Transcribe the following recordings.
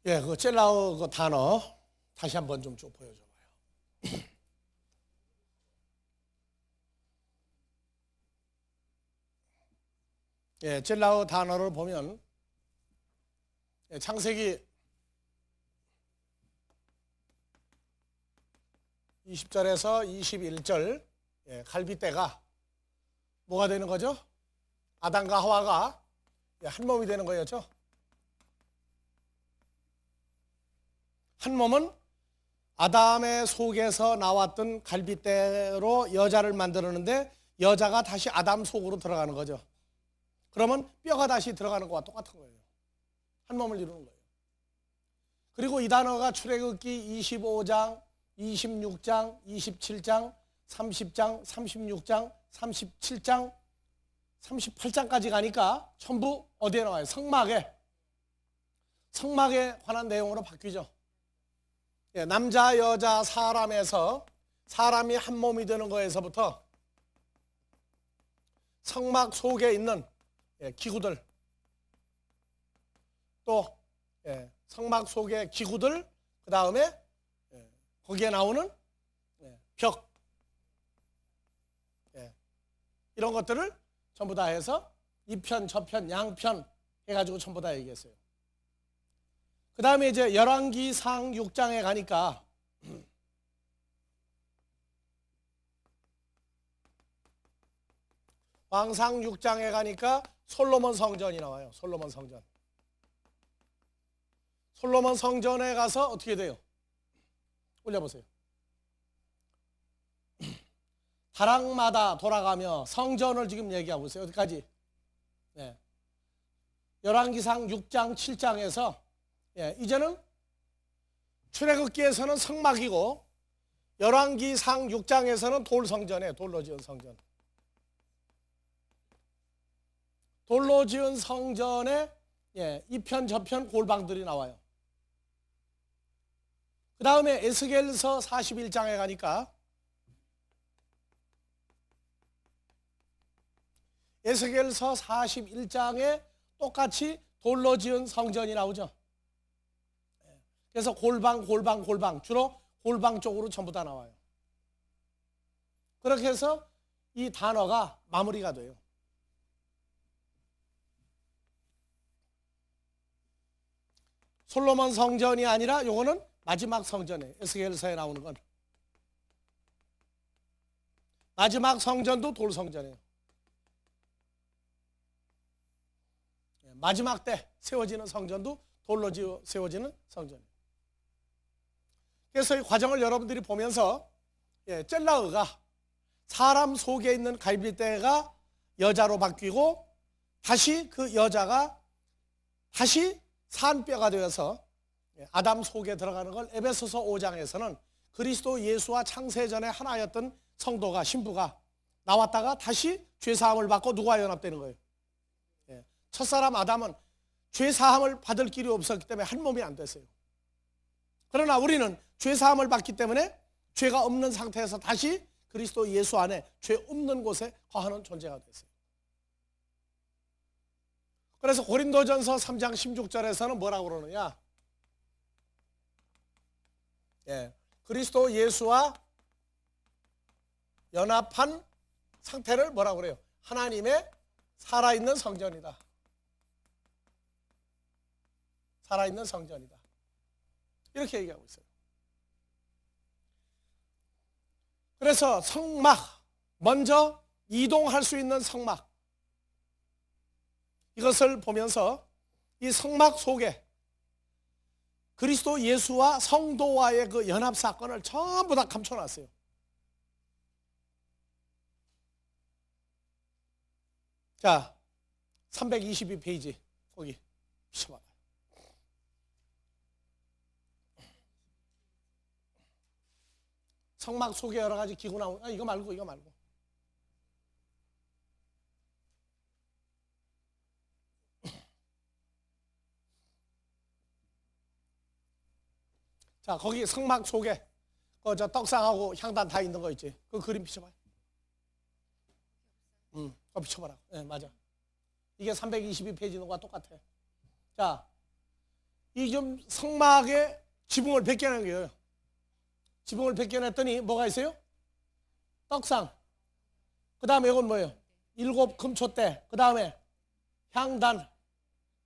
예, 그 젤라오 그 단어 다시 한번 좀 보여줘봐요. 예, 젤라오 단어를 보면 창세기 20절에서 21절 갈빗대가 뭐가 되는 거죠? 아담과 하와가 한 몸이 되는 거였죠. 한 몸은 아담의 속에서 나왔던 갈빗대로 여자를 만들었는데 여자가 다시 아담 속으로 들어가는 거죠. 그러면 뼈가 다시 들어가는 것과 똑같은 거예요. 한 몸을 이루는 거예요. 그리고 이 단어가 출애굽기 25장, 26장, 27장, 30장, 36장, 37장, 38장까지 가니까 전부 어디에 나와요? 성막에 관한 내용으로 바뀌죠. 예, 남자, 여자, 사람에서 사람이 한 몸이 되는 거에서부터 성막 속에 있는 기구들, 또 성막 속의 기구들, 그 다음에 거기에 나오는 벽, 이런 것들을 전부 다 해서 이편, 저편, 양편 해가지고 전부 다 얘기했어요. 그 다음에 이제 열왕기상 6장에 가니까 왕상 6장에 가니까 솔로몬 성전이 나와요. 솔로몬 성전. 솔로몬 성전에 가서 어떻게 돼요? 올려보세요. 다락마다 돌아가며 성전을 지금 얘기하고 있어요. 어디까지? 네. 열왕기상 6장, 7장에서 이제는 출애굽기에서는 성막이고 열왕기상 6장에서는 돌성전이에요. 돌로 지은 성전. 돌로 지은 성전에 이편 저편 골방들이 나와요. 그 다음에 에스겔서 41장에 가니까 에스겔서 41장에 똑같이 돌로 지은 성전이 나오죠. 그래서 골방 주로 골방 쪽으로 전부 다 나와요. 그렇게 해서 이 단어가 마무리가 돼요. 솔로몬 성전이 아니라 요거는 마지막 성전이에요. 에스겔서에 나오는 건 마지막 성전도 돌 성전이에요. 마지막 때 세워지는 성전도 돌로 세워지는 성전이에요. 그래서 이 과정을 여러분들이 보면서 젤라흐가 사람 속에 있는 갈빗대가 여자로 바뀌고 다시 그 여자가 다시 산뼈가 되어서 아담 속에 들어가는 걸 에베소서 5장에서는 그리스도 예수와 창세전에 하나였던 성도가 신부가 나왔다가 다시 죄사함을 받고 누구와 연합되는 거예요? 첫사람 아담은 죄사함을 받을 길이 없었기 때문에 한 몸이 안 됐어요. 그러나 우리는 죄사함을 받기 때문에 죄가 없는 상태에서 다시 그리스도 예수 안에 죄 없는 곳에 거하는 존재가 됐어요. 그래서 고린도전서 3장 16절에서는 뭐라고 그러느냐? 그리스도 예수와 연합한 상태를 뭐라고 그래요? 하나님의 살아있는 성전이다. 살아있는 성전이다. 이렇게 얘기하고 있어요. 그래서 성막, 먼저 이동할 수 있는 성막, 이것을 보면서 이 성막 속에 그리스도 예수와 성도와의 그 연합 사건을 전부 다 감춰놨어요. 자, 322페이지 거기 비춰봐. 성막 속에 여러 가지 기구 나오고, 이거 말고. 자, 거기 성막 속에 저 떡상하고 향단 다 있는 거 있지? 그 그림 비춰봐요. 그거 비춰봐라. 맞아. 이게 322페이지 놈과 똑같아. 자, 이 좀 성막에 지붕을 벗겨낸 거예요. 지붕을 벗겨냈더니 뭐가 있어요? 떡상. 그 다음에 이건 뭐예요? 7 금초대. 그 다음에 향단.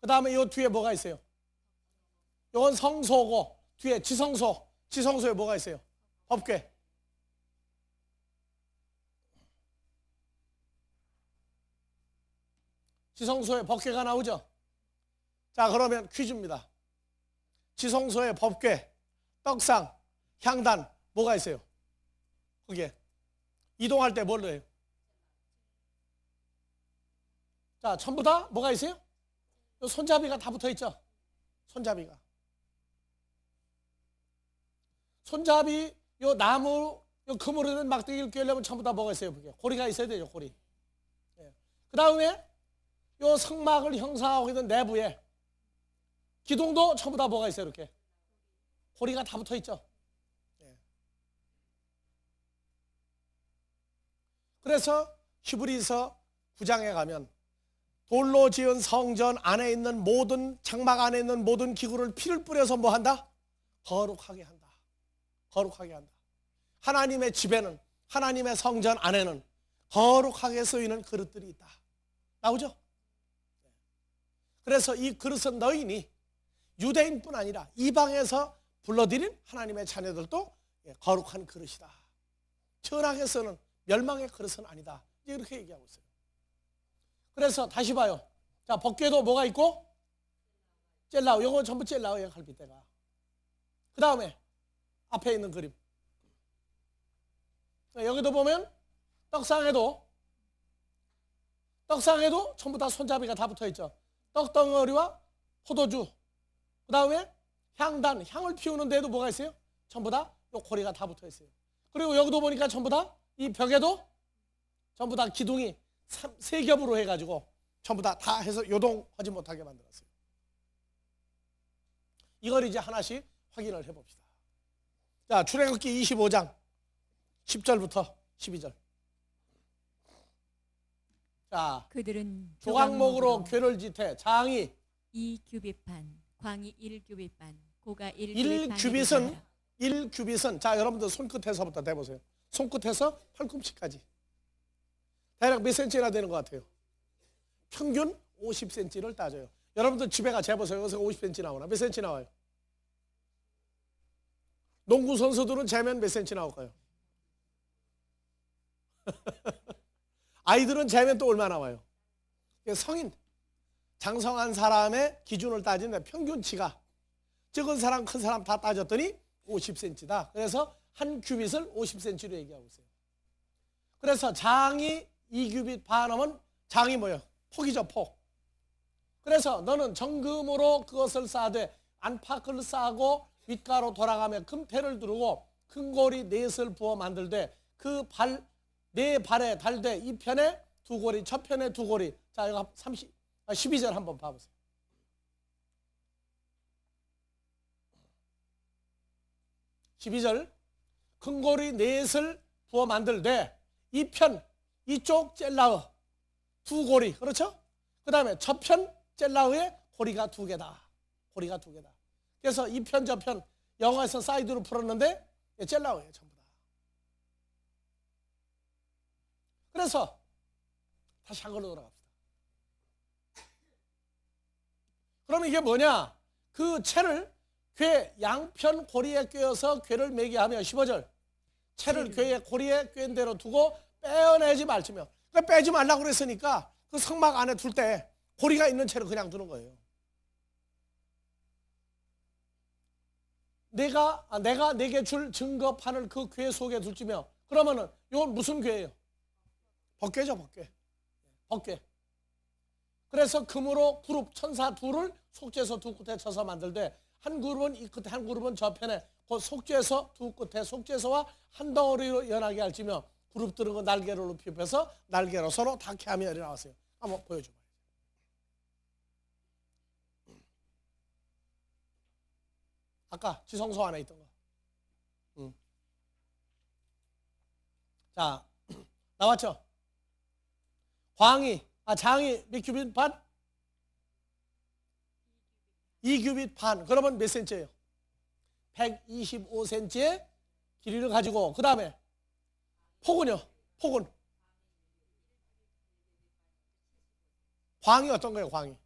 그 다음에 이 뒤에 뭐가 있어요? 이건 성소고 뒤에 지성소. 지성소에 뭐가 있어요? 법궤. 지성소에 법궤가 나오죠? 자, 그러면 퀴즈입니다. 지성소에 법궤, 떡상, 향단 뭐가 있어요? 거기에 이동할 때 뭘로 해요? 자, 전부 다 뭐가 있어요? 요 손잡이가 다 붙어 있죠? 손잡이가. 손잡이, 요 나무, 요 금으로 된 막대기를 꿰려면 전부 다 뭐가 있어요? 그게 고리가 있어야 되죠, 고리. 예. 그 다음에 요 성막을 형성하고 있는 내부에 기둥도 전부 다 뭐가 있어요? 이렇게 고리가 다 붙어 있죠. 예. 그래서 히브리서 9장에 가면 돌로 지은 성전 안에 있는 모든 장막 안에 있는 모든 기구를 피를 뿌려서 뭐 한다? 거룩하게 한다. 거룩하게 한다. 하나님의 집에는, 하나님의 성전 안에는 거룩하게 쓰이는 그릇들이 있다. 나오죠? 그래서 이 그릇은 너희니 유대인뿐 아니라 이방에서 불러들인 하나님의 자녀들도 거룩한 그릇이다. 천하게 쓰는 멸망의 그릇은 아니다. 이렇게 얘기하고 있어요. 그래서 다시 봐요. 자, 법궤도 뭐가 있고? 젤라우. 이거 전부 젤라우예요, 갈빗대가. 그 다음에 앞에 있는 그림. 여기도 보면 떡상에도 전부 다 손잡이가 다 붙어 있죠. 떡덩어리와 포도주. 그 다음에 향단, 향을 피우는 데도 뭐가 있어요? 전부 다 요 고리가 다 붙어 있어요. 그리고 여기도 보니까 전부 다 이 벽에도 전부 다 기둥이 3겹으로 해가지고 전부 다 해서 요동하지 못하게 만들었어요. 이걸 이제 하나씩 확인을 해봅시다. 자, 출애굽기 25장 10절부터 12절. 자, 그들은 조각목으로 궤를 짓해 장이 2규빗반, 광이 1규빗반, 고가 1규빗반. 1규빗은 자, 여러분들 손끝에서부터 대보세요. 손끝에서 팔꿈치까지 대략 몇 센치나 되는 것 같아요? 평균 50cm를 따져요. 여러분들 집에 가 재보세요. 여기서 50cm 나오나? 몇 cm 나와요? 농구 선수들은 재면 몇 cm 나올까요? 아이들은 재면 또 얼마 나와요? 성인, 장성한 사람의 기준을 따지는데 평균치가 적은 사람, 큰 사람 다 따졌더니 50cm다. 그래서 한 규빗을 50cm로 얘기하고 있어요. 그래서 장이 2규빗 반하면 장이 뭐예요? 폭이죠, 폭. 그래서 너는 정금으로 그것을 쌓되 안팎을 쌓고 윗가로 돌아가며 금태를 두르고 큰고리 넷을 부어 만들되 그 네 발에 달되 이 편에 2고리, 저편에 2고리. 자, 이거 12절 한번 봐보세요. (12절) 큰고리 넷을 부어 만들되 이 편, 이쪽 젤라의 2고리, 그렇죠? 그 다음에 저편 젤라의 고리가 2개다. 고리가 2개다. 그래서 이 편, 저편 영어에서 사이드로 풀었는데 젤라우예요, 전부 다. 그래서 다시 한글로 돌아갑시다. 그러면 이게 뭐냐? 그 채를 궤 양편 고리에 꿰어서 궤를 매게 하며 15절 채를 궤의 고리에 꿰은 대로 두고 빼어내지 말지며. 그러니까 빼지 말라고 그랬으니까 그 성막 안에 둘 때 고리가 있는 채로 그냥 두는 거예요. 내가 내게 줄 증거판을 그 궤 속에 둘지며. 그러면은 이건 무슨 궤예요? 법궤죠, 법궤. 법궤. 그래서 금으로 그룹 천사 둘을 속죄서 두 끝에 쳐서 만들되 한 그룹은 이 끝에 한 그룹은 저편에 그 속죄서 두 끝에 속죄서와 한 덩어리로 연하게 할지며 그룹들은 그 날개를 높이 펴서 날개로 서로 닿게 하며 이래 나왔어요. 한번 보여줘봐요. 아까 지성소 안에 있던 거. 자, 나왔죠? 장이 몇 규빗 반? 2규빗 반. 그러면 몇 센치예요? 125cm의 길이를 가지고, 그 다음에 폭은요? 폭은 광이 어떤 거예요? 광이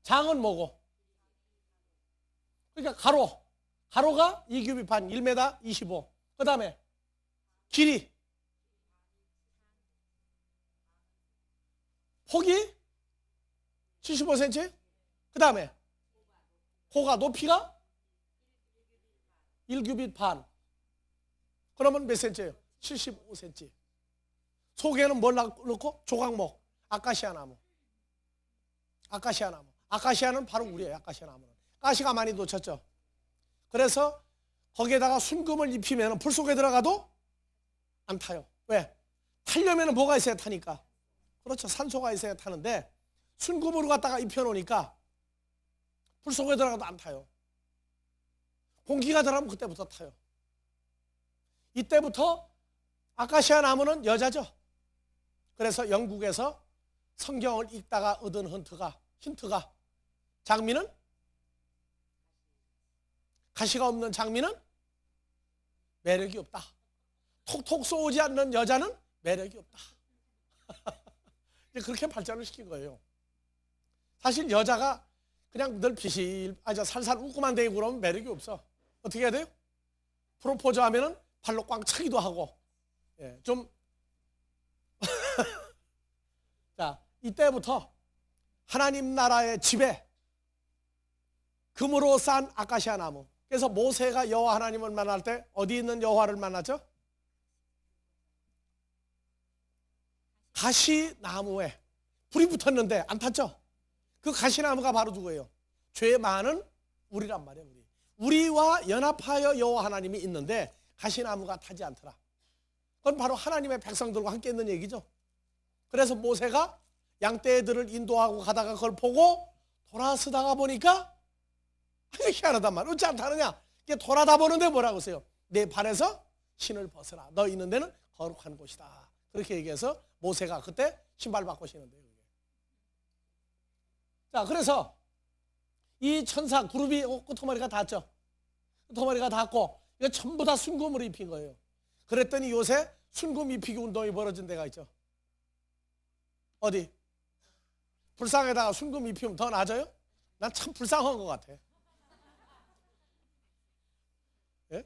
장은 뭐고? 그러니까 가로가 2규빗 반, 1m 25. 그 다음에 길이, 폭이 75cm. 그 다음에 고가, 높이가 1규빗 반. 그러면 몇 센치예요? 75cm. 속에는 뭘 넣고? 조각목, 아카시아 나무. 아카시아 나무. 아카시아는 바로 우리예요. 아카시아 나무는. 가시가 많이 놓쳤죠. 그래서 거기에다가 순금을 입히면 불 속에 들어가도 안 타요. 왜? 타려면 뭐가 있어야 타니까. 그렇죠. 산소가 있어야 타는데 순금으로 갖다가 입혀놓으니까 불 속에 들어가도 안 타요. 공기가 들어가면 그때부터 타요. 이때부터 아카시아 나무는 여자죠. 그래서 영국에서 성경을 읽다가 얻은 힌트가 장미는 가시가 없는 장미는 매력이 없다. 톡톡 쏘지 않는 여자는 매력이 없다. 그렇게 발전을 시킨 거예요. 사실 여자가 그냥 늘 살살 웃고만 대고 그러면 매력이 없어. 어떻게 해야 돼요? 프로포즈 하면은 발로 꽝 차기도 하고, 좀. 자, 이때부터 하나님 나라의 집에 금으로 싼 아카시아 나무. 그래서 모세가 여호와 하나님을 만날 때 어디 있는 여호와를 만났죠? 가시나무에 불이 붙었는데 안 탔죠? 그 가시나무가 바로 누구예요? 죄 많은 우리란 말이에요. 우리와 연합하여 여호와 하나님이 있는데 가시나무가 타지 않더라. 그건 바로 하나님의 백성들과 함께 있는 얘기죠. 그래서 모세가 양떼들을 인도하고 가다가 그걸 보고 돌아서다가 보니까 희한하단 말이야. 어찌 안 타느냐? 이게 돌아다 보는데 뭐라고 써요? 내 발에서 신을 벗어라. 너 있는 데는 거룩한 곳이다. 그렇게 얘기해서 모세가 그때 신발 바꿔 신는데요. 자, 그래서 이 천사 그룹이 끄트머리가 닿았죠. 끄트머리가 닿고 이거 전부 다 순금으로 입힌 거예요. 그랬더니 요새 순금 입히기 운동이 벌어진 데가 있죠. 어디? 불상에다가 순금 입히면 더 나아져요? 난 참 불쌍한 것 같아. 예?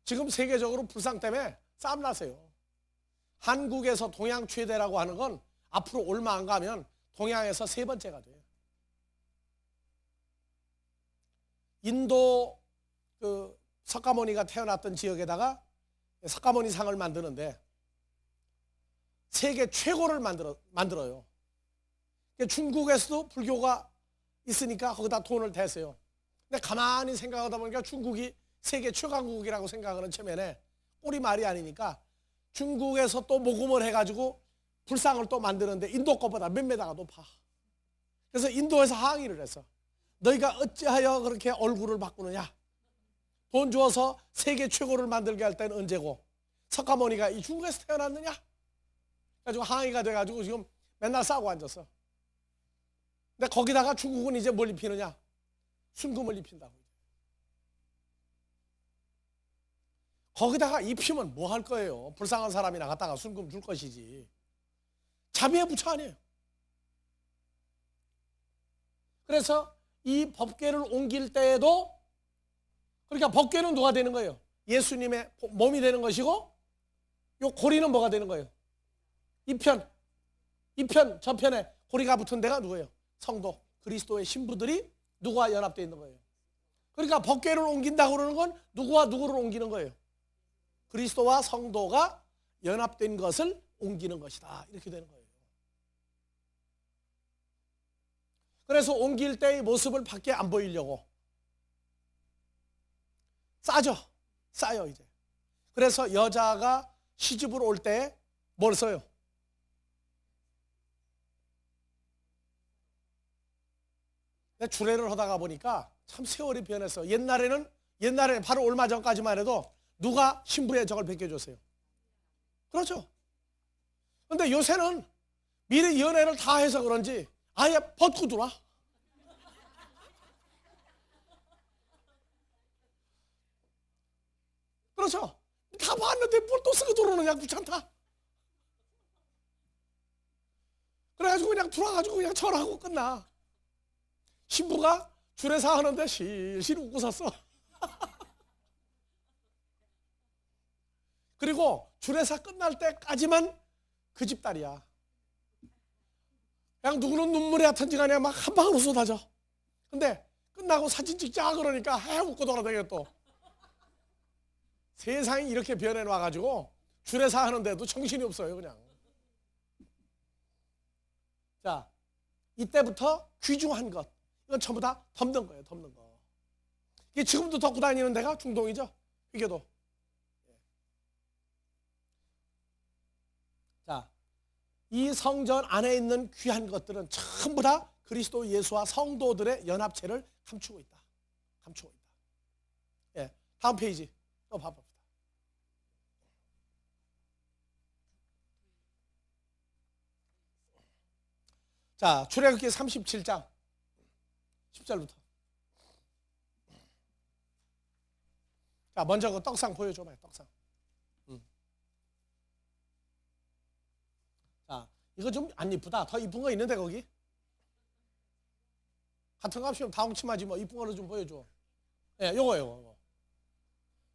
지금 세계적으로 불상 때문에 싸움 나세요. 한국에서 동양 최대라고 하는 건 앞으로 얼마 안 가면 동양에서 세 번째가 돼요. 인도 그 석가모니가 태어났던 지역에다가 석가모니 상을 만드는데 세계 최고를 만들어요. 중국에서도 불교가 있으니까 거기다 돈을 대세요. 근데 가만히 생각하다 보니까 중국이 세계 최강국이라고 생각하는 체면에 꼴이 말이 아니니까 중국에서 또 모금을 해가지고 불상을 또 만드는데 인도 것보다 몇 메다가 높아. 그래서 인도에서 항의를 했어. 너희가 어찌하여 그렇게 얼굴을 바꾸느냐? 돈 주어서 세계 최고를 만들게 할 때는 언제고 석가모니가 이 중국에서 태어났느냐? 그래가지고 항의가 돼가지고 지금 맨날 싸고 앉았어. 근데 거기다가 중국은 이제 뭘 입히느냐? 순금을 입힌다고. 거기다가 입히면 뭐 할 거예요? 불쌍한 사람이나 갖다가 순금 줄 것이지. 자비의 부처 아니에요. 그래서 이 법궤를 옮길 때에도 그러니까 법궤는 누가 되는 거예요? 예수님의 몸이 되는 것이고 요 고리는 뭐가 되는 거예요? 이편 저편에 고리가 붙은 데가 누구예요? 성도 그리스도의 신부들이 누구와 연합되어 있는 거예요. 그러니까 법궤를 옮긴다고 그러는 건 누구와 누구를 옮기는 거예요? 그리스도와 성도가 연합된 것을 옮기는 것이다. 이렇게 되는 거예요. 그래서 옮길 때의 모습을 밖에 안 보이려고 싸요 이제. 그래서 여자가 시집을 올 때 뭘 써요? 주례를 하다가 보니까 참 세월이 변했어. 옛날에 바로 얼마 전까지만 해도 누가 신부의 정을 베껴줬어요? 그렇죠. 근데 요새는 미리 연애를 다 해서 그런지 아예 벗고 들어와. 그렇죠? 다 봤는데 뭘 또 쓰고 들어오느냐, 귀찮다. 그래가지고 그냥 들어와가지고 그냥 절하고 끝나. 신부가 주례사 하는데 실실 웃고 섰어. 그리고 주례사 끝날 때까지만 그 집 딸이야. 그냥 누구는 눈물이 얕은지 간에 막 한 방으로 쏟아져. 근데 끝나고 사진 찍자 그러니까 웃고 돌아다녀 또. 세상이 이렇게 변해놔가지고 주례사 하는데도 정신이 없어요 그냥. 자, 이때부터 귀중한 것, 이건 전부 다 덮는 거예요. 덮는 거. 이게 지금도 덮고 다니는 데가 중동이죠. 이게도. 자, 이 성전 안에 있는 귀한 것들은 전부 다 그리스도 예수와 성도들의 연합체를 감추고 있다. 감추고 있다. 예, 다음 페이지 또 봐봅시다. 자, 출애굽기 37장 10절부터. 자, 먼저 그 떡상 보여줘봐요. 떡상. 자, 이거 좀 안 이쁘다. 더 이쁜 거 있는데 거기? 같은 값이면 다 엉침하지 뭐. 이쁜 거를 좀 보여줘. 예, 요거.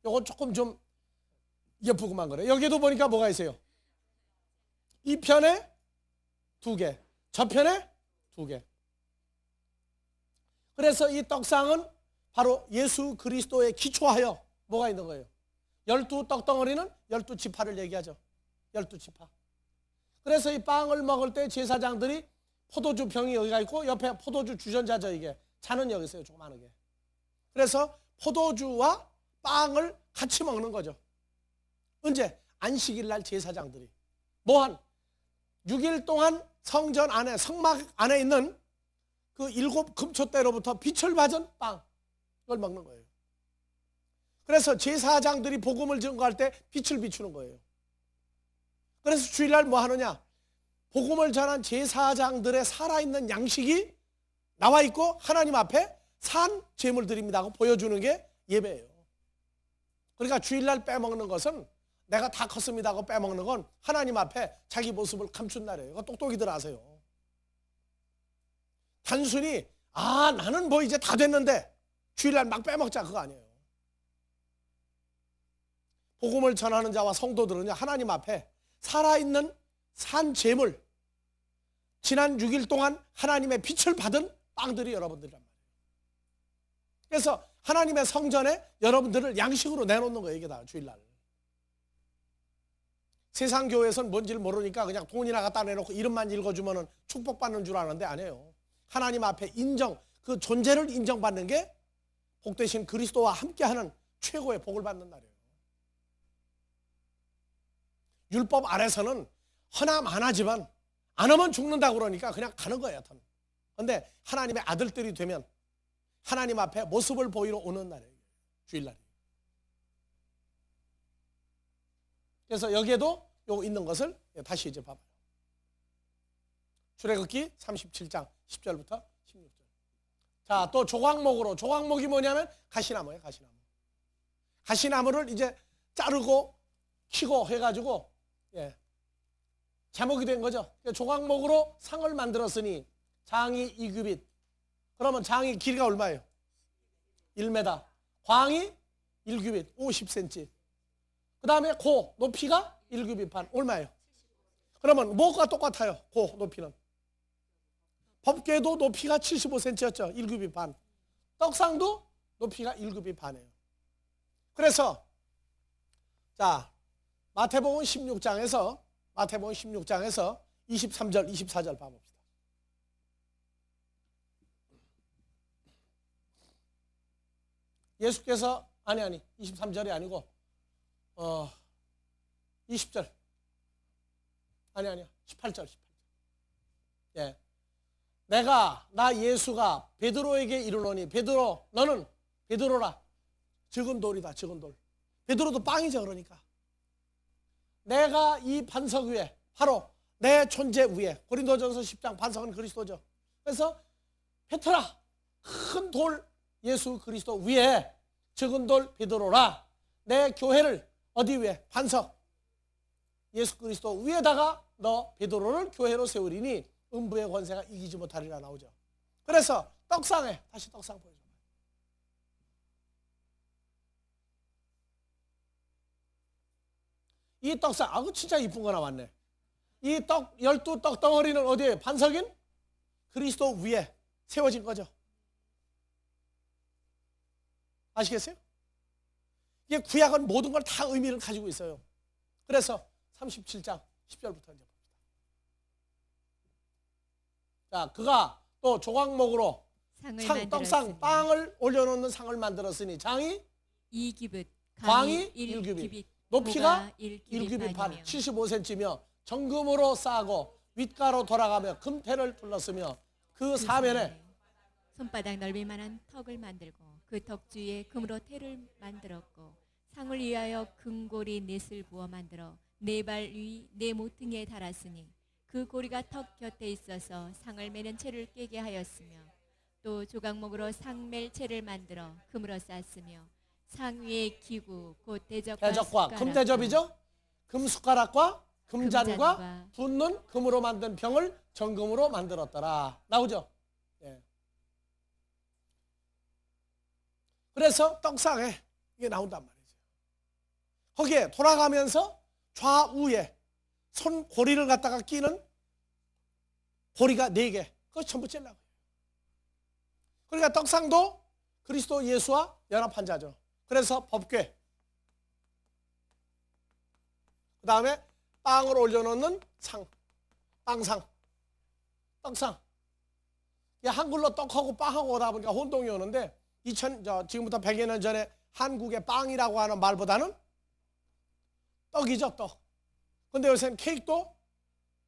요거 조금 좀 예쁘구만 그래. 여기도 보니까 뭐가 있어요? 이 편에 2개, 저 편에 2개. 그래서 이 떡상은 바로 예수 그리스도에 기초하여 뭐가 있는 거예요? 12 떡덩어리는 12지파를 얘기하죠. 12지파. 그래서 이 빵을 먹을 때 제사장들이 포도주 병이 여기가 있고 옆에 포도주 주전자죠. 이게 잔은 여기 있어요. 조그마하게. 그래서 포도주와 빵을 같이 먹는 거죠. 언제? 안식일 날 제사장들이 뭐한 6일 동안 성전 안에 성막 안에 있는 그 7 금초대로부터 빛을 받은 빵, 이걸 먹는 거예요. 그래서 제사장들이 복음을 증거할 때 빛을 비추는 거예요. 그래서 주일날 뭐 하느냐? 복음을 전한 제사장들의 살아있는 양식이 나와 있고 하나님 앞에 산 제물 드립니다 하고 보여주는 게 예배예요. 그러니까 주일날 빼먹는 것은 내가 다 컸습니다 하고 빼먹는 건 하나님 앞에 자기 모습을 감춘 날이에요. 이거 똑똑히들 아세요. 단순히 나는 뭐 이제 다 됐는데 주일날 막 빼먹자 그거 아니에요. 복음을 전하는 자와 성도들은요, 하나님 앞에 살아있는 산 제물, 지난 6일 동안 하나님의 빛을 받은 빵들이 여러분들이란 말이에요. 그래서 하나님의 성전에 여러분들을 양식으로 내놓는 거예요. 이게 다 주일날. 세상 교회에서는 뭔지를 모르니까 그냥 돈이나 갖다 내놓고 이름만 읽어주면 축복받는 줄 아는데 아니에요. 하나님 앞에 인정, 그 존재를 인정받는 게 복되신 그리스도와 함께하는 최고의 복을 받는 날이에요. 율법 아래서는 허나 안 하지만 안 하면 죽는다고 그러니까 그냥 가는 거예요. 그런데 하나님의 아들들이 되면 하나님 앞에 모습을 보이러 오는 날이에요. 주일날이. 그래서 여기에도 요거 있는 것을 다시 이제 봐봐요. 출애굽기 37장 10절부터 16절. 자, 또 조각목으로, 조각목이 뭐냐면 가시나무예요. 가시나무. 가시나무를 이제 자르고 키고 해가지고 제목이 된 거죠. 조각목으로 상을 만들었으니 장이 2규빗. 그러면 장이 길이가 얼마예요? 1m. 광이 1규빗, 50cm. 그 다음에 고 높이가 1규빗 반. 얼마예요? 그러면 뭐가 똑같아요? 고 높이는. 법궤도 높이가 75cm였죠. 1규빗 반. 떡상도 높이가 1규빗 반이에요. 그래서 자, 마태복음 16장에서 23절, 24절 봐봅시다. 예수께서 23절이 아니고 20절. 18절. 예. 나 예수가 베드로에게 이르노니, 베드로 너는 베드로라. 적은 돌이다. 적은 돌. 베드로도 빵이죠. 그러니까 내가 이 반석 위에, 바로 내 존재 위에, 고린도전서 10장 반석은 그리스도죠. 그래서 페트라, 큰 돌 예수 그리스도 위에 적은 돌 베드로라, 내 교회를 어디 위에? 반석 예수 그리스도 위에다가 너 베드로를 교회로 세우리니 음부의 권세가 이기지 못하리라 나오죠. 그래서 떡상에 다시 떡상 보여줘. 이 떡상, 그 진짜 이쁜 거 나왔네. 이 12떡 덩어리는 어디에? 반석인 그리스도 위에 세워진 거죠. 아시겠어요? 이게 구약은 모든 걸 다 의미를 가지고 있어요. 그래서 37장 10절부터 이제 봅니다. 자, 그가 또 조각목으로 떡상, 빵을 올려놓는 상을 만들었으니 장이 2규빗, 광이 1규빗, 높이가 1규빗 1규빗 75cm며 정금으로 쌓고 윗가로 돌아가며 금태를 둘렀으며 그 사면에 손바닥 넓이만한 턱을 만들고 그 턱 주위에 금으로 태를 만들었고 상을 위하여 금고리 넷을 부어 만들어 네 발 위 네 모퉁이에 달았으니 그 고리가 턱 곁에 있어서 상을 매는 채를 깨게 하였으며 또 조각목으로 상멜 채를 만들어 금으로 쌌으며 상 위에 기구 곧 대적과 금대접이죠. 금숟가락과 금잔과 붓는 금으로 만든 병을 정금으로 만들었더라 나오죠. 예. 그래서 떡상에 이게 나온단 말이죠. 거기에 돌아가면서 좌우에 손 고리를 갖다가 끼는 고리가 4개, 그거 전부 찔라고요. 그러니까 떡상도 그리스도 예수와 연합한 자죠. 그래서 법궤, 그 다음에 빵을 올려놓는 상, 빵상, 떡상. 한글로 떡하고 빵하고 오다 보니까 혼동이 오는데 지금부터 100여 년 전에 한국의 빵이라고 하는 말보다는 떡이죠, 떡. 근데 요새는 케이크도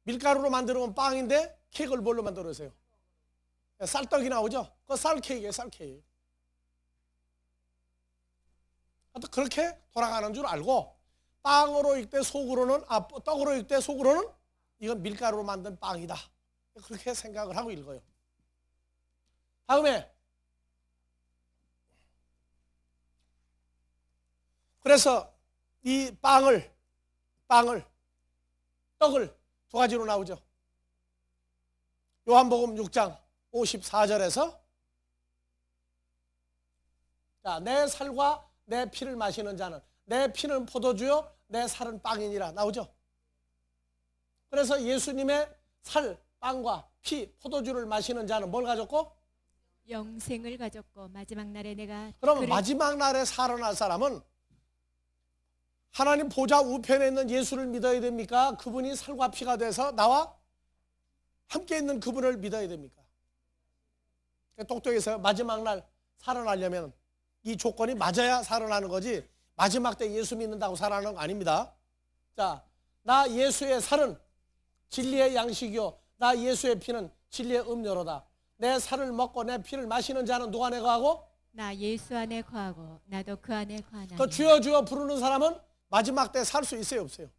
밀가루로 만들어 놓은 빵인데 케이크를 뭘로 만들어 놓으세요? 쌀떡이 나오죠? 그거 쌀케이크예요, 쌀케이크. 그렇게 돌아가는 줄 알고 빵으로 읽되 속으로는 떡으로 읽되 속으로는 이건 밀가루로 만든 빵이다. 그렇게 생각을 하고 읽어요. 다음에 그래서 이 떡을 두 가지로 나오죠. 요한복음 6장 54절에서 자, 내 살과 내 피를 마시는 자는 내 피는 포도주요 내 살은 빵이니라 나오죠. 그래서 예수님의 살, 빵과 피, 포도주를 마시는 자는 뭘 가졌고? 영생을 가졌고 마지막 날에 내가 그럼 마지막 날에 살아날 사람은 하나님 보좌 우편에 있는 예수를 믿어야 됩니까? 그분이 살과 피가 돼서 나와 함께 있는 그분을 믿어야 됩니까? 똑똑해서 마지막 날 살아나려면 이 조건이 맞아야 살아나는 거지 마지막 때 예수 믿는다고 살아나는 거 아닙니다. 자, 나 예수의 살은 진리의 양식이요 나 예수의 피는 진리의 음료로다. 내 살을 먹고 내 피를 마시는 자는 누가 안에 거하고? 나 예수 안에 거하고 나도 그 안에 거하나니. 그 주여 주여 부르는 사람은 마지막 때 살 수 있어요 없어요?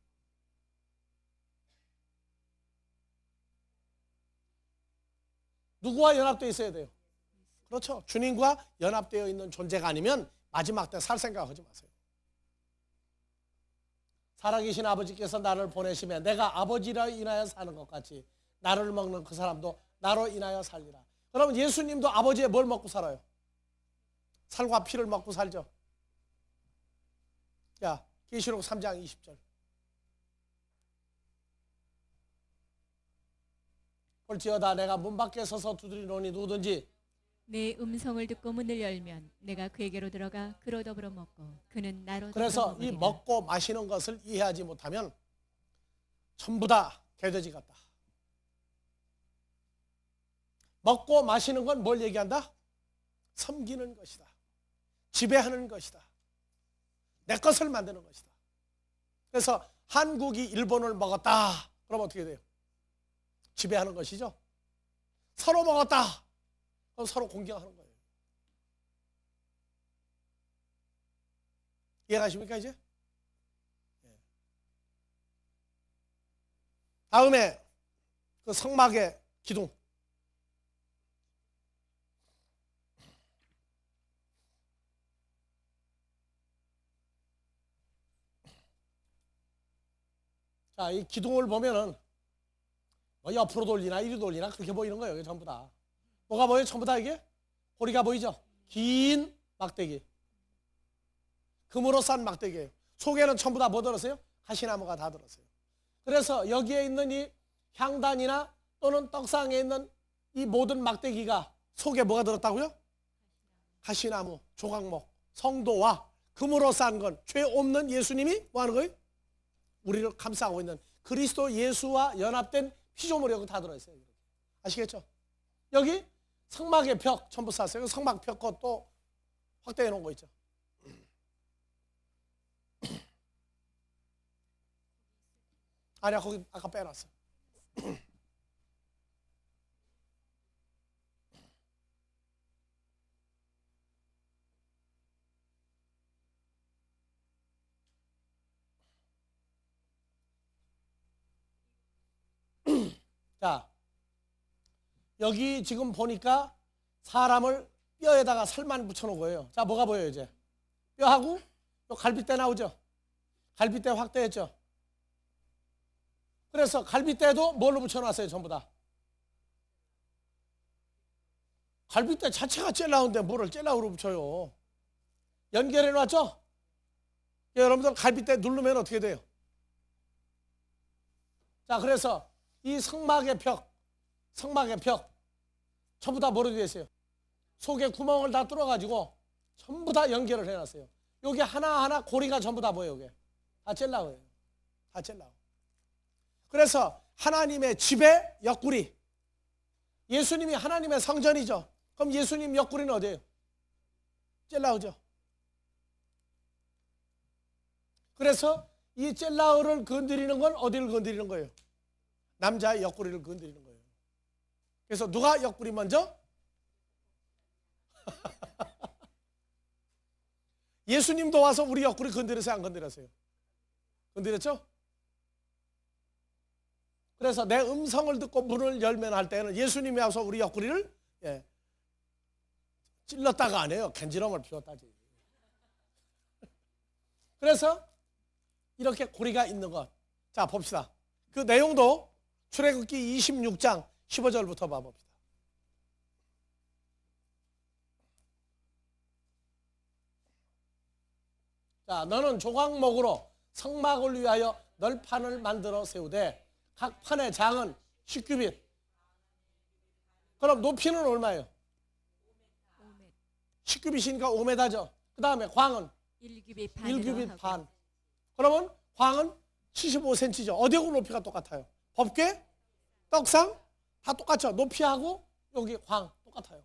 누구와 연합되어 있어야 돼요? 그렇죠. 주님과 연합되어 있는 존재가 아니면 마지막 때 살 생각하지 마세요. 살아계신 아버지께서 나를 보내시면 내가 아버지로 인하여 사는 것 같이 나를 먹는 그 사람도 나로 인하여 살리라. 그러면 예수님도 아버지의 뭘 먹고 살아요? 살과 피를 먹고 살죠. 자, 계시록 3장 20절. 볼지어다 내가 문 밖에 서서 두드리노니 누구든지 내 음성을 듣고 문을 열면 내가 그에게로 들어가 그로 더불어 먹고 그는 나로 그래서 더불어 이 먹으리라. 먹고 마시는 것을 이해하지 못하면 전부 다 개돼지 같다. 먹고 마시는 건 뭘 얘기한다? 섬기는 것이다. 지배하는 것이다. 내 것을 만드는 것이다. 그래서 한국이 일본을 먹었다. 그럼 어떻게 돼요? 지배하는 것이죠. 서로 먹었다. 그럼 서로 공격하는 거예요. 이해가십니까 이제? 다음에 그 성막의 기둥. 자, 이 기둥을 보면은 뭐 옆으로 돌리나 이리 돌리나 그렇게 보이는 거예요. 이게 전부 다. 뭐가 보여요? 전부 다 이게? 고리가 보이죠? 긴 막대기. 금으로 싼 막대기예요. 속에는 전부 다 뭐 들었어요? 가시나무가 다 들었어요. 그래서 여기에 있는 이 향단이나 또는 떡상에 있는 이 모든 막대기가 속에 뭐가 들었다고요? 가시나무, 조각목, 성도와 금으로 싼 건 죄 없는 예수님이 뭐 하는 거예요? 우리를 감싸고 있는 그리스도 예수와 연합된 피조물이 여기 다 들어있어요. 아시겠죠? 여기 성막의 벽 전부 쌌어요. 성막 벽 것도 확대해 놓은 거 있죠. 아니야, 거기 아까 빼놨어. 자, 여기 지금 보니까 사람을 뼈에다가 살만 붙여놓은 거예요. 자, 뭐가 보여요 이제? 뼈하고 요 갈빗대 나오죠? 갈빗대 확대했죠? 그래서 갈빗대도 뭘로 붙여놨어요 전부 다? 갈빗대 자체가 젤라운데 뭐를 젤라우로 붙여요? 연결해 놨죠? 여러분들 갈빗대 누르면 어떻게 돼요? 자, 그래서 이 성막의 벽 전부 다 뭐로 되어 있어요? 속에 구멍을 다 뚫어가지고 전부 다 연결을 해놨어요. 여기 하나하나 고리가 전부 다 뭐예요? 이게 다 젤라우예요. 다 젤라우. 그래서 하나님의 집의 옆구리, 예수님이 하나님의 성전이죠. 그럼 예수님 옆구리는 어디예요? 젤라우죠. 그래서 이 젤라우를 건드리는 건 어디를 건드리는 거예요? 남자의 옆구리를 건드리는 거예요. 그래서 누가 옆구리 먼저? 예수님도 와서 우리 옆구리 건드렸어요? 안 건드렸어요? 건드렸죠? 그래서 내 음성을 듣고 문을 열면 할 때는 예수님이 와서 우리 옆구리를 찔렀다가 안 해요. 간지럼을 피웠다지. 그래서 이렇게 고리가 있는 것. 자, 봅시다. 그 내용도 출애굽기 26장 15절부터 봐봅시다. 자, 너는 조각목으로 성막을 위하여 널판을 만들어 세우되 각 판의 장은 10규빗. 그럼 높이는 얼마예요? 10규빗이니까 5m죠. 그 다음에 광은 1규빗 반. 그러면 광은 75cm죠. 어디하고 높이가 똑같아요? 법궤, 떡상 다 똑같죠. 높이하고 여기 광 똑같아요.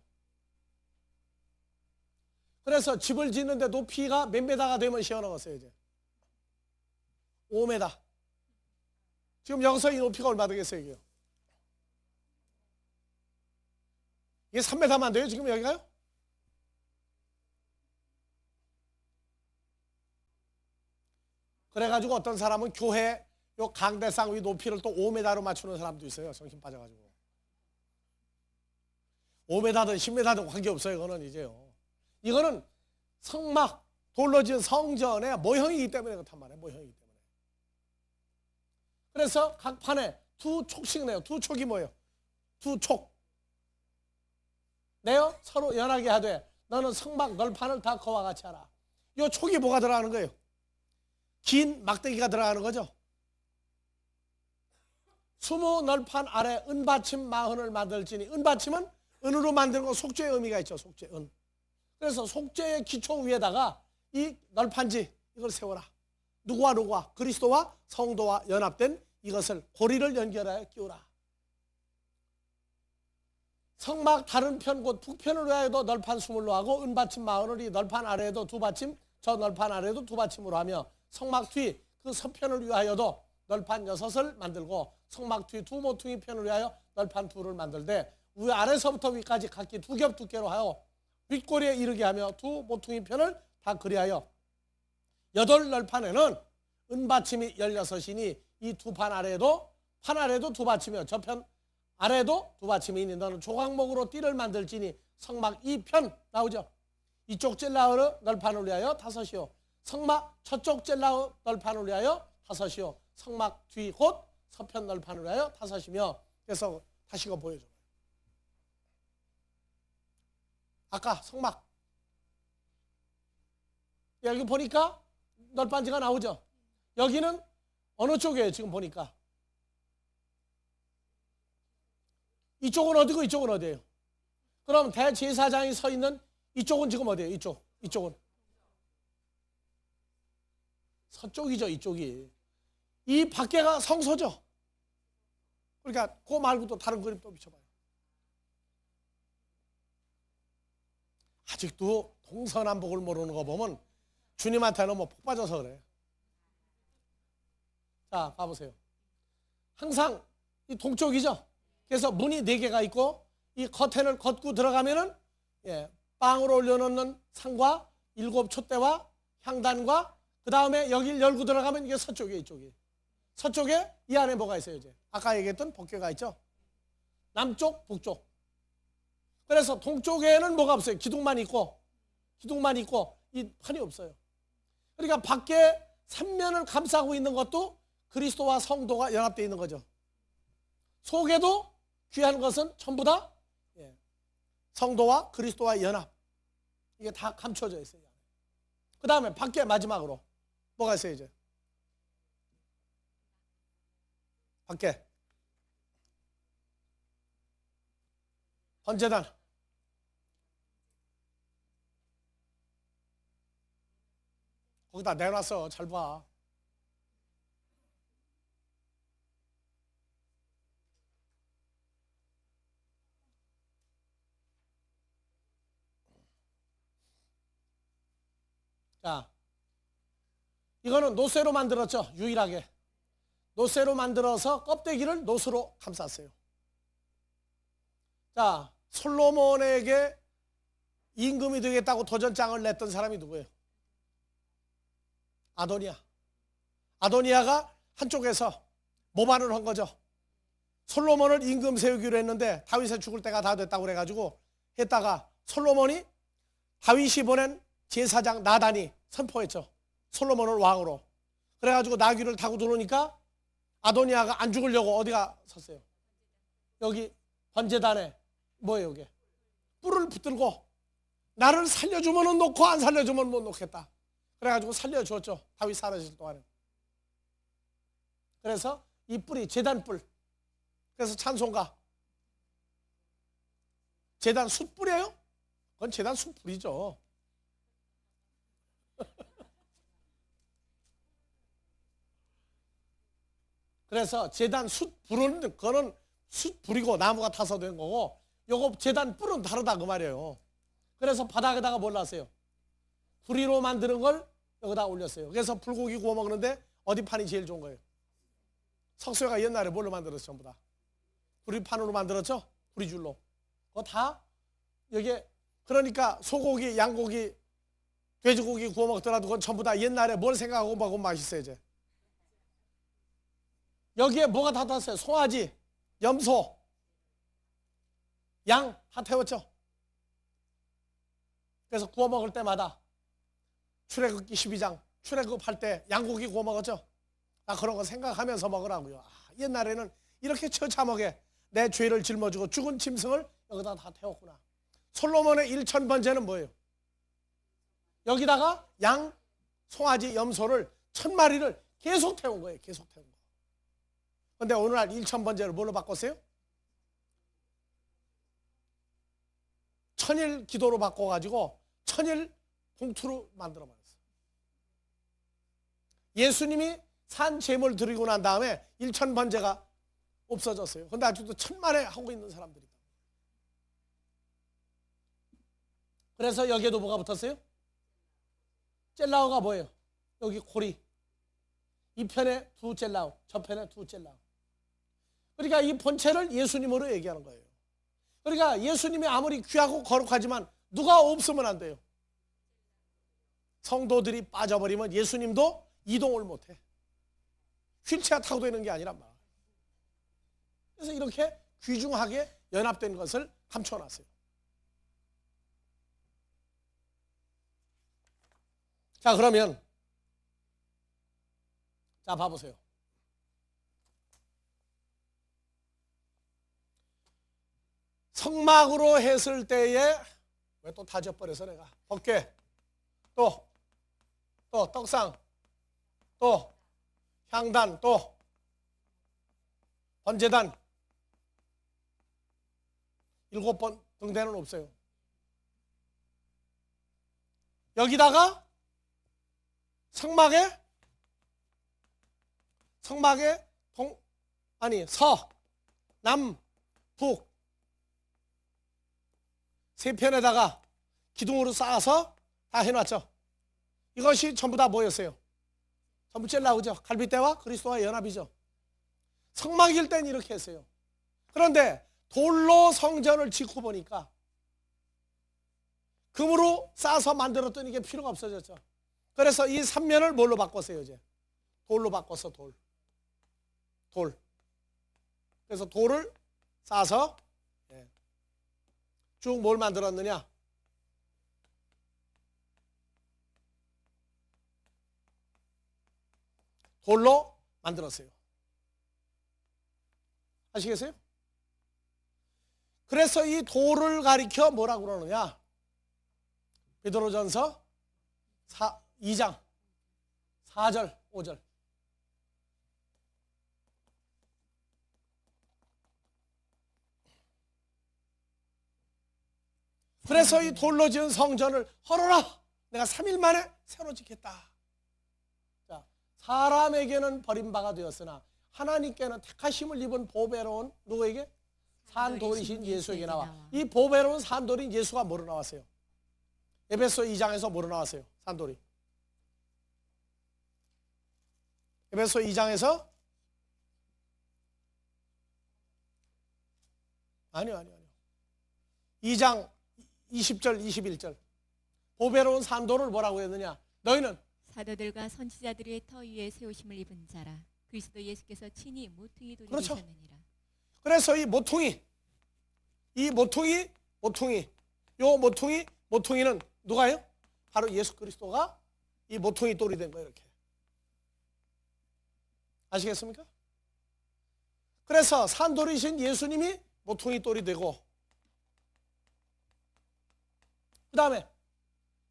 그래서 집을 짓는데 높이가 몇 메다가 되면 시원하겠어요 이제? 5m. 지금 여기서 이 높이가 얼마 되겠어요 이게요? 이게 3m만 안 돼요 지금 여기가요? 그래가지고 어떤 사람은 교회 요 강대상 위 높이를 또 5m로 맞추는 사람도 있어요. 정신 빠져가지고 5m든 10m든 관계없어요. 이거는 이제요. 이거는 성막 돌로 지은 성전의 모형이기 때문에 그렇단 말이에요. 모형이기 때문에. 그래서 각 판에 두 촉씩 내요. 두 촉이 뭐예요? 두 촉 내요. 서로 연하게 하되 너는 성막 널판을 다 그와 같이 하라. 이 촉이 뭐가 들어가는 거예요? 긴 막대기가 들어가는 거죠. 20 널판 아래 은받침 40을 만들지니, 은받침은 은으로 만드는 건 속죄의 의미가 있죠. 속죄, 은. 그래서 속죄의 기초 위에다가 이 널판지 이걸 세워라. 누구와 그리스도와 성도와 연합된 이것을 고리를 연결하여 끼우라. 성막 다른 편 곧 북편을 위하여도 널판 20로 하고 은받침 40을 이 널판 아래에도 두 받침, 저 널판 아래에도 두 받침으로 하며 성막 뒤 그 서편을 위하여도 널판 6을 만들고 성막 뒤 두 모퉁이 편을 위하여 널판 2를 만들되 위 아래서부터 위까지 각기 2겹 두께로 하여 윗꼬리에 이르게 하며 두 모퉁이 편을 다 그리하여 8 널판에는 은받침이 16이니 이 두 판 아래에도 두 받침이요 저편 아래에도 두 받침이 있니 너는 조각목으로 띠를 만들지니 성막 2편 나오죠. 이쪽 젤라우르 널판을 위하여 5이요 성막 저쪽 젤라우 널판을 위하여 5이요 성막 뒤 곧 서편 널판으로 하여 다섯이며. 그래서 다시 이거 보여줘. 아까 성막 여기 보니까 널판지가 나오죠. 여기는 어느 쪽이에요? 지금 보니까 이쪽은 어디고 이쪽은 어디예요? 그럼 대제사장이 서 있는 이쪽은 지금 어디예요? 이쪽은 서쪽이죠. 이쪽이. 이 밖에가 성소죠. 그러니까 그거 말고 또 다른 그림 또 비춰봐요. 아직도 동서남북을 모르는 거 보면 주님한테는 뭐 폭 빠져서 그래. 자, 가보세요. 항상 이 동쪽이죠. 그래서 문이 4개가 있고 이 커튼을 걷고 들어가면은 빵으로 올려놓는 상과 7 촛대와 향단과 그 다음에 여기를 열고 들어가면 이게 서쪽이에요. 이쪽이. 서쪽에 이 안에 뭐가 있어요? 이제 아까 얘기했던 복궤가 있죠. 남쪽, 북쪽. 그래서 동쪽에는 뭐가 없어요? 기둥만 있고 이 판이 없어요. 그러니까 밖에 3면을 감싸고 있는 것도 그리스도와 성도가 연합되어 있는 거죠. 속에도 귀한 것은 전부 다 성도와 그리스도와 연합. 이게 다 감춰져 있어요. 그 다음에 밖에 마지막으로 뭐가 있어요? 이제 밖에 번제단. 거기다 내놨어. 잘 봐. 자, 이거는 노쇠로 만들었죠. 유일하게. 노쇠로 만들어서 껍데기를 노수로 감쌌어요. 자, 솔로몬에게 임금이 되겠다고 도전장을 냈던 사람이 누구예요? 아도니아. 아도니아가 한쪽에서 모반을 한 거죠. 솔로몬을 임금 세우기로 했는데 다윗이 죽을 때가 다 됐다고 그래가지고 했다가 솔로몬이 다윗이 보낸 제사장 나단이 선포했죠. 솔로몬을 왕으로. 그래가지고 나귀를 타고 들어오니까 아도니아가 안 죽으려고 어디가 섰어요? 여기 번제단에 뭐예요 이게? 뿔을 붙들고 나를 살려주면 놓고 안 살려주면 못 놓겠다. 그래가지고 살려주었죠. 다윗 사라질 동안에. 그래서 이 뿔이 제단뿔. 그래서 찬송가. 제단 숯불이에요? 그건 제단 숯불이죠. 그래서 제단 숯불은 그거는 숯불이고 나무가 타서 된 거고 요거 제단 뿔은 다르다 그 말이에요. 그래서 바닥에다가 뭘 놨어요? 구리로 만드는 걸 여기다 올렸어요. 그래서 불고기 구워 먹는데 어디 판이 제일 좋은 거예요? 석쇠가 옛날에 뭘로 만들었어? 전부 다 구리판으로 만들었죠? 구리줄로. 그거 다 여기에 그러니까 소고기, 양고기, 돼지고기 구워 먹더라도 그건 전부 다 옛날에 뭘 생각하고 먹으면 맛있어요. 이제 여기에 뭐가 다 탔어요? 송아지, 염소, 양 다 태웠죠. 그래서 구워 먹을 때마다 출애굽기 12장 출애굽할 때 양고기 구워 먹었죠. 나 그런 거 생각하면서 먹으라고요. 옛날에는 이렇게 처참하게 내 죄를 짊어지고 죽은 짐승을 여기다 다 태웠구나. 솔로몬의 1000번제는 뭐예요? 여기다가 양, 송아지, 염소를 1000마리를 계속 태운 거예요. 계속 태운 거. 근데 오늘날 1000번제를 뭘로 바꿨어요? 천일 기도로 바꿔가지고 천일 봉투로 만들어버렸어요. 예수님이 산 제물 드리고 난 다음에 1000번제가 없어졌어요. 근데 아직도 1000만에 하고 있는 사람들이다. 그래서 여기에도 뭐가 붙었어요? 젤라오가 뭐예요? 여기 고리. 이 편에 두 젤라오, 저 편에 두 젤라오. 그러니까 이 본체를 예수님으로 얘기하는 거예요. 그러니까 예수님이 아무리 귀하고 거룩하지만 누가 없으면 안 돼요. 성도들이 빠져버리면 예수님도 이동을 못해. 휠체어 타고 되는 게 아니란 말이야. 그래서 이렇게 귀중하게 연합된 것을 감춰놨어요. 자, 그러면 자 봐보세요. 성막으로 했을 때에 왜 또 다 져버려서 내가 법궤 또 떡상 또 향단 또 번제단 7번 등대는 없어요. 여기다가 성막에 서, 남, 북 세 편에다가 기둥으로 쌓아서 다 해놨죠. 이것이 전부 다 뭐였어요? 전부 젤라우죠. 갈빗대와 그리스도와 연합이죠. 성막일 땐 이렇게 했어요. 그런데 돌로 성전을 짓고 보니까 금으로 쌓아서 만들었더니 이게 필요가 없어졌죠. 그래서 이 3면을 뭘로 바꿨어요? 이제 돌로 바꿨어. 돌. 그래서 돌을 쌓아서 쭉 뭘 만들었느냐? 돌로 만들었어요. 아시겠어요? 그래서 이 돌을 가리켜 뭐라고 그러느냐? 베드로전서 2장 4절 5절. 그래서 이 돌로 지은 성전을 헐어라, 내가 3일 만에 새로 짓겠다. 자, 사람에게는 버림바가 되었으나 하나님께는 택하심을 입은 보배로운 누구에게? 산돌이신 예수에게 나와. 이 보배로운 산돌인 예수가 뭐로 나왔어요? 에베소 2장에서 뭐로 나왔어요? 산돌이. 에베소 2장에서 아니요. 2장 20절 21절. 보배로운 산돌을 뭐라고 했느냐? 너희는 사도들과 선지자들의 터 위에 세우심을 입은 자라. 그리스도 예수께서 친히 모퉁이 돌이 그렇죠. 되셨느니라. 그래서 이 모퉁이는 누가요? 바로 예수 그리스도가 이 모퉁이 돌이 된 거예요. 이렇게. 아시겠습니까? 그래서 산돌이신 예수님이 모퉁이 돌이 되고, 그 다음에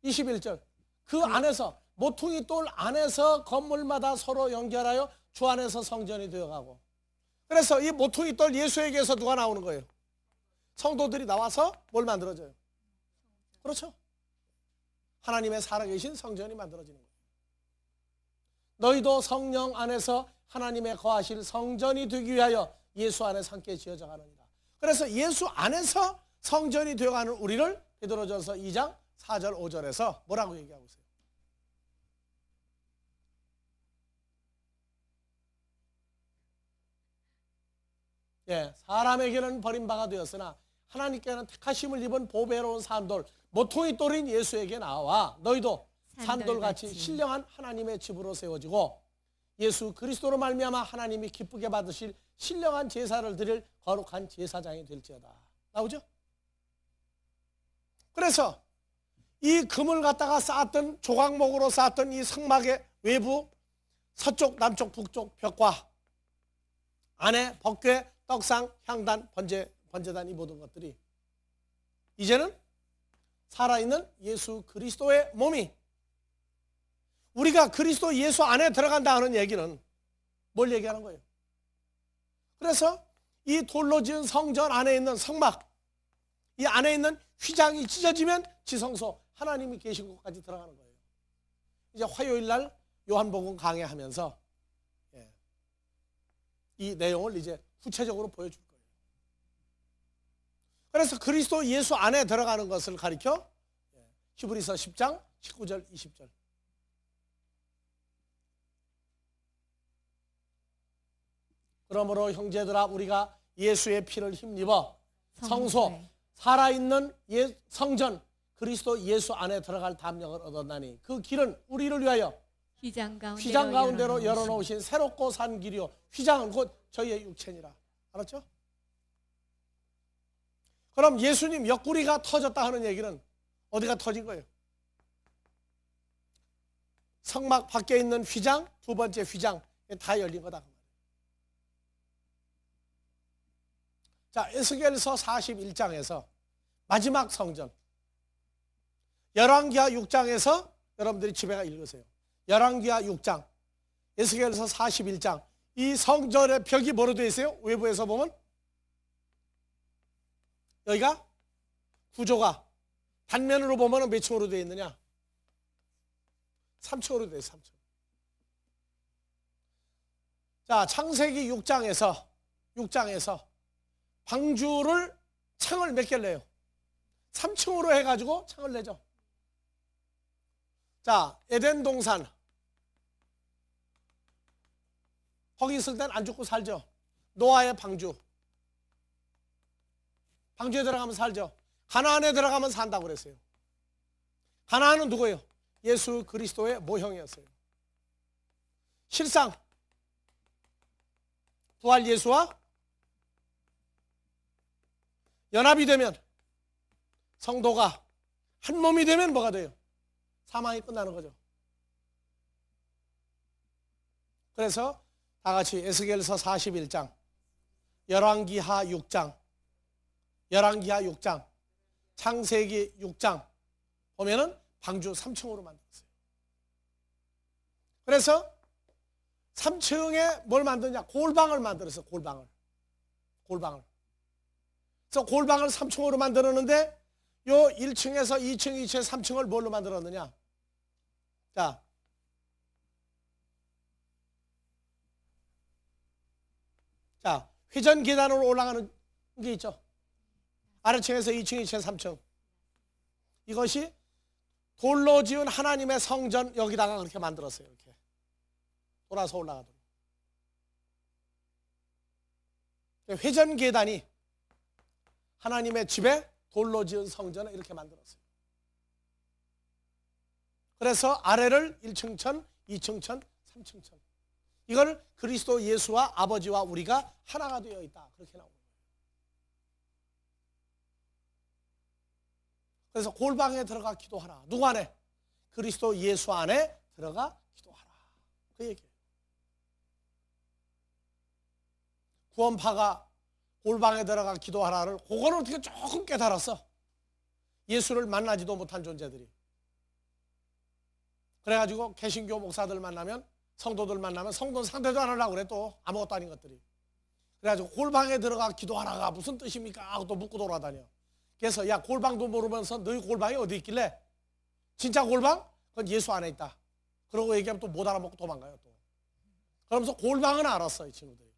21절. 그 안에서, 모퉁이 돌 안에서 건물마다 서로 연결하여 주 안에서 성전이 되어가고. 그래서 이 모퉁이 돌 예수에게서 누가 나오는 거예요? 성도들이 나와서 뭘 만들어줘요? 그렇죠. 하나님의 살아계신 성전이 만들어지는 거예요. 너희도 성령 안에서 하나님의 거하실 성전이 되기 위하여 예수 안에 함께 지어져 가느니라. 그래서 예수 안에서 성전이 되어가는 우리를 베드로전서 2장 4절 5절에서 뭐라고 얘기하고 있어요? 사람에게는 버림바가 되었으나 하나님께는 택하심을 입은 보배로운 산돌, 모퉁이 돌인 예수에게 나와 너희도 산돌같이 신령한 하나님의 집으로 세워지고 예수 그리스도로 말미암아 하나님이 기쁘게 받으실 신령한 제사를 드릴 거룩한 제사장이 될지어다. 나오죠? 그래서 이 금을 갖다가 쌓았던, 조각목으로 쌓았던 이 성막의 외부 서쪽, 남쪽, 북쪽 벽과 안에 법궤, 떡상, 향단, 번제단, 이 모든 것들이 이제는 살아있는 예수 그리스도의 몸이, 우리가 그리스도 예수 안에 들어간다 하는 얘기는 뭘 얘기하는 거예요? 그래서 이 돌로 지은 성전 안에 있는 성막, 이 안에 있는 휘장이 찢어지면 지성소, 하나님이 계신 곳까지 들어가는 거예요. 이제 화요일 날 요한복음 강해하면서 이 내용을 이제 구체적으로 보여줄 거예요. 그래서 그리스도 예수 안에 들어가는 것을 가리켜 히브리서 10장 19절 20절. 그러므로 형제들아, 우리가 예수의 피를 힘입어 성소, 살아있는 성전 그리스도 예수 안에 들어갈 담력을 얻었나니 그 길은 우리를 위하여 휘장 가운데로 열어놓으신 새롭고 산 길이요, 휘장은 곧 저희의 육체니라. 알았죠? 그럼 예수님 옆구리가 터졌다 하는 얘기는 어디가 터진 거예요? 성막 밖에 있는 휘장, 두 번째 휘장 다 열린 거다. 자, 에스겔서 41장에서 마지막 성전, 열왕기하 6장에서 여러분들이 집에 가 읽으세요. 열왕기하 6장, 에스겔서 41장, 이 성전의 벽이 뭐로 되어 있어요? 외부에서 보면 여기가 구조가 단면으로 보면 몇 층으로 되어 있느냐? 3층으로 되어 있어요. 3층. 자, 창세기 6장에서 방주를 창을 몇 개를 내요? 3층으로 해가지고 창을 내죠. 자, 에덴 동산, 거기 있을 땐 안 죽고 살죠. 노아의 방주, 방주에 들어가면 살죠. 가나안에 들어가면 산다고 그랬어요. 가나안은 누구예요? 예수 그리스도의 모형이었어요. 실상 부활 예수와 연합이 되면, 성도가 한 몸이 되면 뭐가 돼요? 사망이 끝나는 거죠. 그래서 다 같이 에스겔서 41장, 열왕기하 6장, 창세기 6장 보면은 방주 3층으로 만들었어요. 그래서 3층에 뭘 만드냐? 골방을 만들었어요. 골방을. 그래서 골방을 3층으로 만들었는데 요 1층에서 2층, 2층에서 3층을 뭘로 만들었느냐? 자, 회전 계단으로 올라가는 게 있죠. 아래층에서 2층, 2층, 3층. 이것이 돌로 지은 하나님의 성전, 여기다가 그렇게 만들었어요. 이렇게 돌아서 올라가도록. 회전 계단이 하나님의 집에 돌로 지은 성전을 이렇게 만들었어요. 그래서 아래를 1층 천, 2층 천, 3층 천. 이걸 그리스도 예수와 아버지와 우리가 하나가 되어 있다, 그렇게 나옵니다. 그래서 골방에 들어가 기도하라. 누구 안에? 그리스도 예수 안에 들어가 기도하라, 그 얘기예요. 구원파가 골방에 들어가 기도하라를, 그거는 어떻게 조금 깨달았어. 예수를 만나지도 못한 존재들이. 그래가지고 개신교 목사들 만나면, 성도들 만나면 성도는 상대도 안 하려고 그래. 또 아무것도 아닌 것들이. 그래가지고 골방에 들어가 기도하라가 무슨 뜻입니까? 하고 또 묻고 돌아다녀. 그래서 야, 골방도 모르면서 너희 골방이 어디 있길래? 진짜 골방? 그건 예수 안에 있다. 그러고 얘기하면 또 못 알아먹고 도망가요. 또 그러면서 골방은 알았어, 이 친구들이.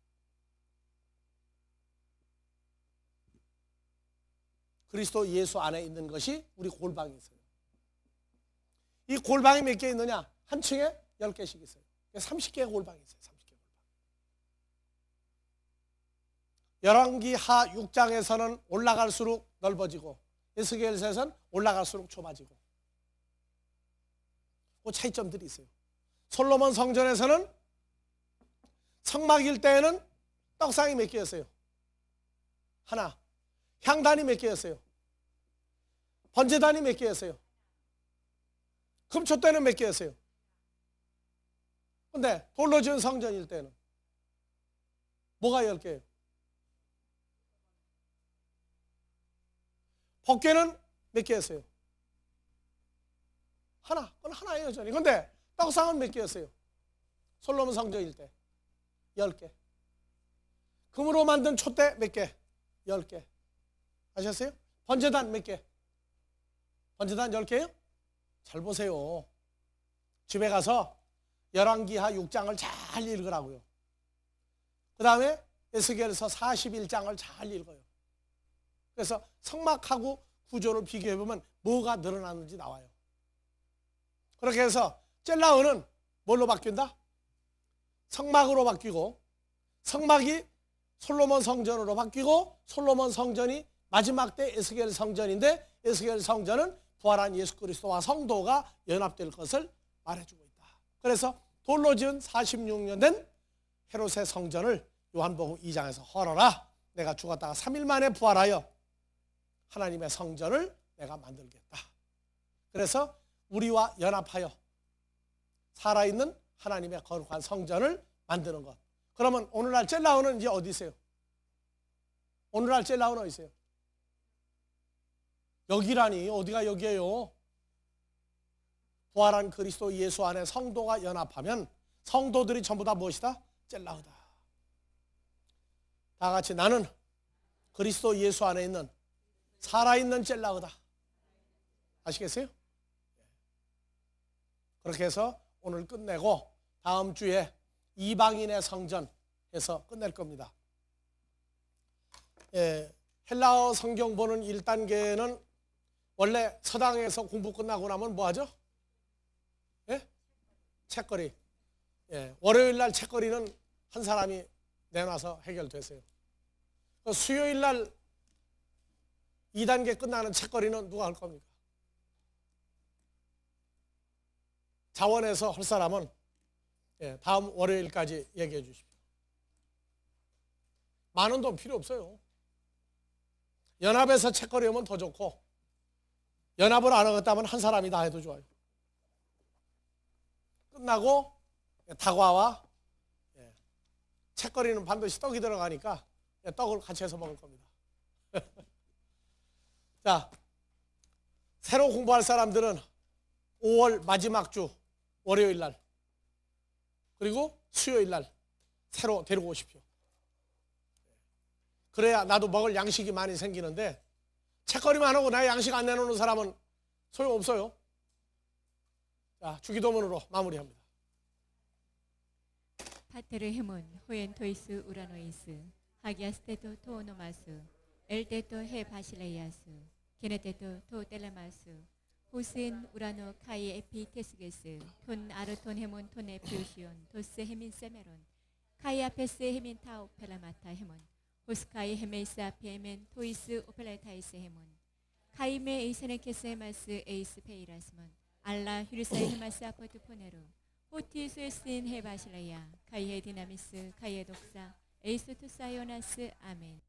그리스도 예수 안에 있는 것이 우리 골방이 있어요. 이 골방이 몇 개 있느냐? 한 층에 10개씩 있어요. 30개의 골방이 있어요. 30개 골방. 열왕기하 6장에서는 올라갈수록 넓어지고, 에스겔서에서는 올라갈수록 좁아지고, 그 차이점들이 있어요. 솔로몬 성전에서는 성막일 때에는 떡상이 몇 개였어요? 하나. 향단이 몇 개였어요? 번제단이 몇 개였어요? 금초 때는 몇 개였어요? 근데 돌로 지은 성전일 때는 뭐가 10개예요? 법궤는 몇 개였어요? 하나. 그건 하나예요, 여전히. 근데 떡상은 몇 개였어요? 솔로몬 성전일 때 10개. 금으로 만든 촛대 몇 개? 10개. 아셨어요? 번제단 몇 개? 번제단 10개예요? 잘 보세요. 집에 가서 열왕기하 6장을 잘 읽으라고요. 그 다음에 에스겔서 41장을 잘 읽어요. 그래서 성막하고 구조를 비교해보면 뭐가 늘어나는지 나와요. 그렇게 해서 젤라흐는 뭘로 바뀐다? 성막으로 바뀌고, 성막이 솔로몬 성전으로 바뀌고, 솔로몬 성전이 마지막 때 에스겔 성전인데, 에스겔 성전은 부활한 예수 그리스도와 성도가 연합될 것을 말해주고 있다. 그래서 돌로 지은 46년 된 헤롯의 성전을 요한복음 2장에서 헐어라. 내가 죽었다가 3일 만에 부활하여 하나님의 성전을 내가 만들겠다. 그래서 우리와 연합하여 살아있는 하나님의 거룩한 성전을 만드는 것. 그러면 오늘날 젤라흐는 이제 어디 있어요? 오늘날 젤라우는 어디 있어요? 여기라니. 어디가 여기예요? 부활한 그리스도 예수 안에 성도가 연합하면 성도들이 전부 다 무엇이다? 젤라우다. 다 같이 나는 그리스도 예수 안에 있는 살아있는 젤라우다. 아시겠어요? 그렇게 해서 오늘 끝내고 다음 주에 이방인의 성전 해서 끝낼 겁니다. 헬라어 성경 보는 1단계는 원래 서당에서 공부 끝나고 나면 뭐 하죠? 책거리. 월요일 날 책거리는 한 사람이 내놔서 해결됐어요. 수요일 날 2단계 끝나는 책거리는 누가 할 겁니까? 자원에서 할 사람은 다음 월요일까지 얘기해 주십시오. 많은 돈 필요 없어요. 연합에서 책거리 오면 더 좋고, 연합을 안 하겠다면 한 사람이 다 해도 좋아요. 끝나고 다과와 책거리는 반드시 떡이 들어가니까 떡을 같이 해서 먹을 겁니다. 자, 새로 공부할 사람들은 5월 마지막 주 월요일 날 그리고 수요일 날 새로 데리고 오십시오. 그래야 나도 먹을 양식이 많이 생기는데 책거리만 하고 나 양식 안 내놓는 사람은 소용없어요. 자, 주기도문으로 마무리합니다. 파테르 헤몬 호엔 토이스 우라노이스 하기아스테토 토오노마스 엘테토 헤 바실레이아스 게네테토 토 텔레마스 호스인 우라노 카이 에피테스게스 톤 아르톤 헤몬 톤 에피오시온 도스 헤민 세메론 카이 아페스 헤민 타오 펠라마타 헤몬 호스카이 헤메이스 아피 헤멘 토이스 오펠레타이스 헤몬 카이메 에이세네케스 헤마스 에이스 페이라스몬 알라 휴리사이 헤마스 아포트 포네루 호티스에스인 헤바실레야 카이헤 디나미스 카이헤 독사 에이스 투사이오나스 아멘.